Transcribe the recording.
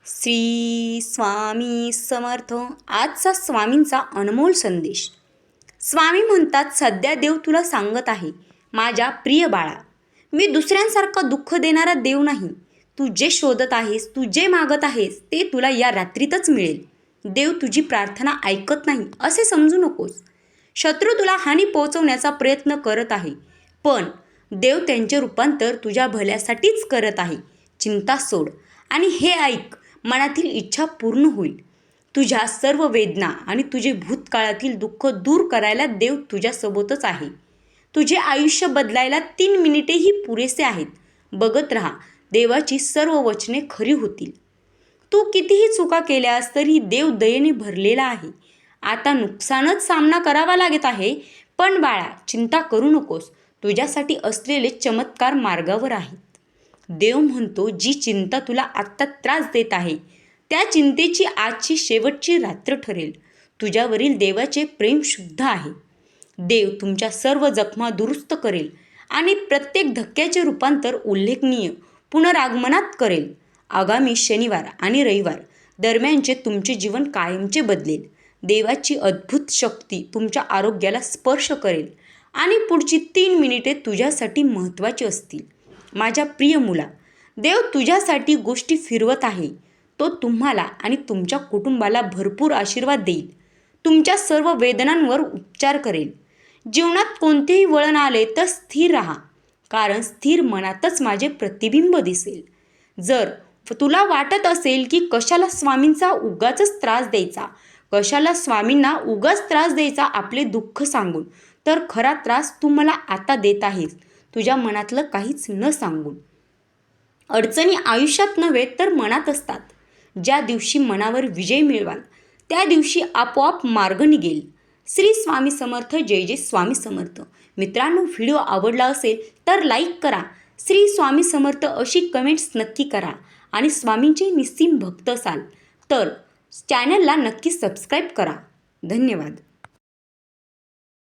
श्री स्वामी समर्थ. आजचा स्वामींचा अनमोल संदेश. स्वामी म्हणतात, सध्या देव तुला सांगत आहे, माझ्या प्रिय बाळा, मी दुसऱ्यांसारखा दुःख देणारा देव नाही. तू जे शोधत आहेस, तू जे मागत आहेस, ते तुला या रात्रीतच मिळेल. देव तुझी प्रार्थना ऐकत नाही असे समजू नकोस. शत्रू तुला हानी पोहोचवण्याचा प्रयत्न करत आहे, पण देव त्यांचे रूपांतर तुझ्या भल्यासाठीच करत आहे. चिंता सोड आणि हे ऐक, मनातील इच्छा पूर्ण होईल. तुझ्या सर्व वेदना आणि तुझे भूतकाळातील दुःख दूर करायला देव तुझ्यासोबतच आहे. तुझे आयुष्य बदलायला 3 मिनिटेही पुरेसे आहेत. बघत राहा, देवाची सर्व वचने खरी होतील. तू कितीही चुका केल्यास तरी देव दयेने भरलेला आहे. आता नुकसानच सामना करावा लागत आहे, पण बाळा, चिंता करू नकोस. तुझ्यासाठी असलेले चमत्कार मार्गावर आहेत. देव म्हणतो, जी चिंता तुला आत्ता त्रास देत आहे, त्या चिंतेची आजची शेवटची रात्र ठरेल. तुझ्यावरील देवाचे प्रेम शुद्ध आहे. देव तुमच्या सर्व जखमा दुरुस्त करेल आणि प्रत्येक धक्क्याचे रूपांतर उल्लेखनीय पुनरागमनात करेल. आगामी शनिवार आणि रविवार दरम्यानचे तुमचे जीवन कायमचे बदलेल. देवाची अद्भुत शक्ती तुमच्या आरोग्याला स्पर्श करेल आणि पुढची 3 मिनिटे तुझ्यासाठी महत्त्वाची असतील. माझ्या प्रिय मुला, देव तुझ्यासाठी गोष्टी फिरवत आहे. तो तुम्हाला आणि तुमच्या कुटुंबाला भरपूर आशीर्वाद देईल. तुमच्या सर्व वेदनांवर उपचार करेल. जीवनात कोणतेही वळण आले तर स्थिर राहा, कारण स्थिर मनातच माझे प्रतिबिंब दिसेल. जर तुला वाटत असेल की कशाला स्वामींना उगाच त्रास द्यायचा आपले दुःख सांगून, तर खरा त्रास तू मला आता देत आहेस, तुझ्या मनातलं काहीच न सांगून. अडचणी आयुष्यात नव्हे तर मनात असतात. ज्या दिवशी मनावर विजय मिळवाल, त्या दिवशी आपोआप मार्ग निघेल. श्री स्वामी समर्थ. जय जय स्वामी समर्थ. मित्रांनो, व्हिडिओ आवडला असेल तर लाईक करा. श्री स्वामी समर्थ अशी कमेंट्स नक्की करा. आणि स्वामींचे निस्सीम भक्त असाल तर चॅनलला नक्की सबस्क्राईब करा. धन्यवाद.